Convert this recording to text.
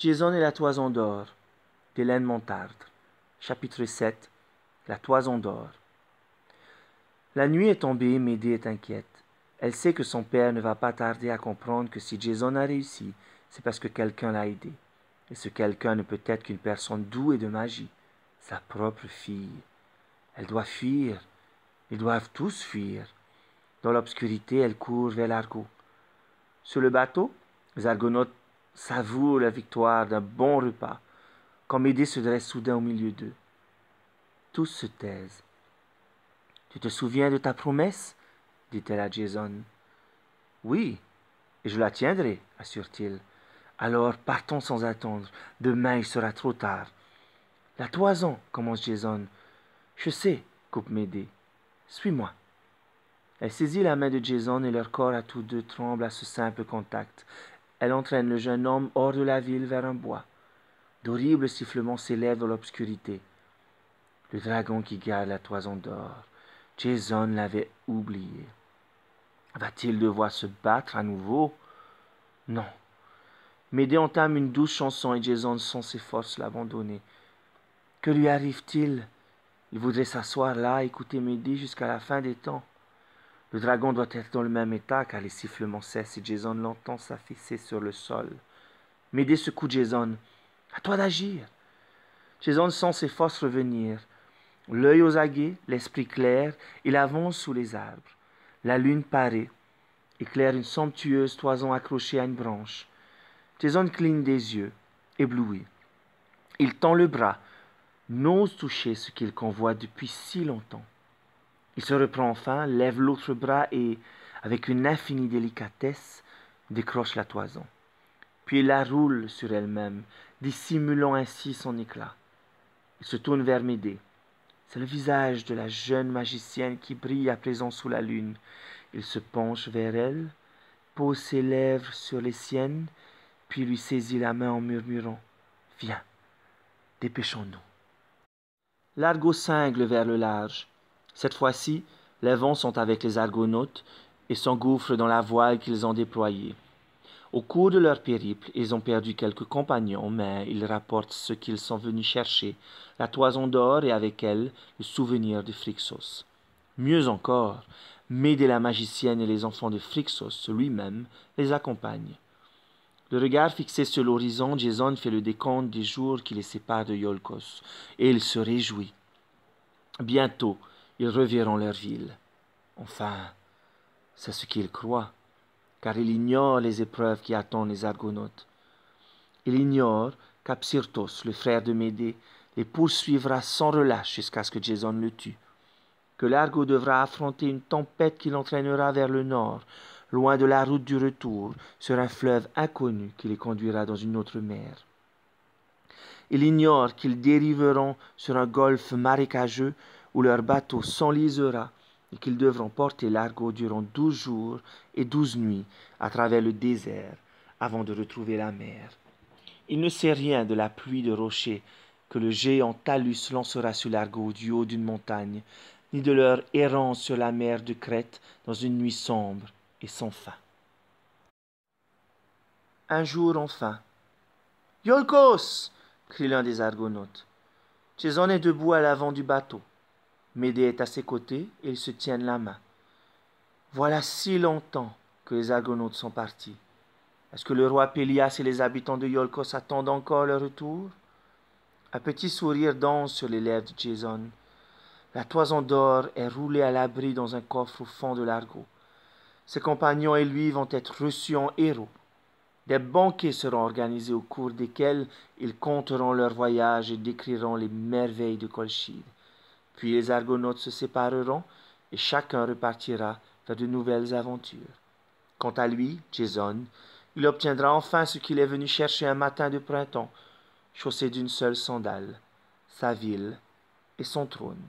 Jason et la toison d'or d'Hélène Montardre. Chapitre 7. La toison d'or. La nuit est tombée, Médée est inquiète. Elle sait que son père ne va pas tarder à comprendre que si Jason a réussi, c'est parce que quelqu'un l'a aidé. Et ce quelqu'un ne peut être qu'une personne douée de magie, sa propre fille. Elle doit fuir. Ils doivent tous fuir. Dans l'obscurité, elle court vers l'Argo. Sur le bateau, les Argonautes savourent la victoire d'un bon repas, quand Médée se dresse soudain au milieu d'eux. Tous se taisent. « Tu te souviens de ta promesse ?» dit-elle à Jason. « Oui, et je la tiendrai, assure-t-il. Alors partons sans attendre. Demain il sera trop tard. »« La toison, commence Jason. »« Je sais, coupe Médée. Suis-moi. » Elle saisit la main de Jason et leur corps à tous deux tremble à ce simple contact. Elle entraîne le jeune homme hors de la ville vers un bois. D'horribles sifflements s'élèvent dans l'obscurité. Le dragon qui garde la toison d'or. Jason l'avait oublié. Va-t-il devoir se battre à nouveau? Non. Médée entame une douce chanson et Jason sent ses forces l'abandonner. Que lui arrive-t-il? Il voudrait s'asseoir là, écouter Médée jusqu'à la fin des temps. Le dragon doit être dans le même état car les sifflements cessent et Jason l'entend s'affaisser sur le sol. Médée secoue Jason. À toi d'agir. Jason sent ses forces revenir. L'œil aux aguets, l'esprit clair, il avance sous les arbres. La lune paraît, éclaire une somptueuse toison accrochée à une branche. Jason cligne des yeux, ébloui. Il tend le bras, n'ose toucher ce qu'il convoite depuis si longtemps. Il se reprend enfin, lève l'autre bras et, avec une infinie délicatesse, décroche la toison. Puis il la roule sur elle-même, dissimulant ainsi son éclat. Il se tourne vers Médée. C'est le visage de la jeune magicienne qui brille à présent sous la lune. Il se penche vers elle, pose ses lèvres sur les siennes, puis lui saisit la main en murmurant « Viens, dépêchons-nous. » L'Argo cingle vers le large. Cette fois-ci, les vents sont avec les Argonautes et s'engouffrent dans la voile qu'ils ont déployée. Au cours de leur périple, ils ont perdu quelques compagnons, mais ils rapportent ce qu'ils sont venus chercher, la toison d'or et avec elle le souvenir de Phrixos. Mieux encore, Médée la magicienne et les enfants de Phrixos lui-même les accompagnent. Le regard fixé sur l'horizon, Jason fait le décompte des jours qui les séparent de Iolcos, et il se réjouit. Bientôt, ils reverront leur ville. Enfin, c'est ce qu'il croit, car il ignore les épreuves qui attendent les Argonautes. Il ignore qu'Apsyrtos, le frère de Médée, les poursuivra sans relâche jusqu'à ce que Jason le tue, que l'Argo devra affronter une tempête qui l'entraînera vers le nord, loin de la route du retour, sur un fleuve inconnu qui les conduira dans une autre mer. Il ignore qu'ils dériveront sur un golfe marécageux où leur bateau s'enlisera et qu'ils devront porter l'Argo durant 12 jours et 12 nuits à travers le désert avant de retrouver la mer. Il ne sait rien de la pluie de rochers que le géant Talus lancera sur l'Argo du haut d'une montagne, ni de leur errance sur la mer de Crète dans une nuit sombre et sans fin. Un jour enfin. « Iolcos !» crie l'un des Argonautes. Jason est debout à l'avant du bateau. Médée est à ses côtés et ils se tiennent la main. Voilà si longtemps que les Argonautes sont partis. Est-ce que le roi Pélias et les habitants de Iolcos attendent encore leur retour? Un petit sourire danse sur les lèvres de Jason. La toison d'or est roulée à l'abri dans un coffre au fond de l'Argo. Ses compagnons et lui vont être reçus en héros. Des banquets seront organisés au cours desquels ils conteront leur voyage et décriront les merveilles de Colchide. Puis les Argonautes se sépareront et chacun repartira vers de nouvelles aventures. Quant à lui, Jason, il obtiendra enfin ce qu'il est venu chercher un matin de printemps, chaussé d'une seule sandale, sa ville et son trône.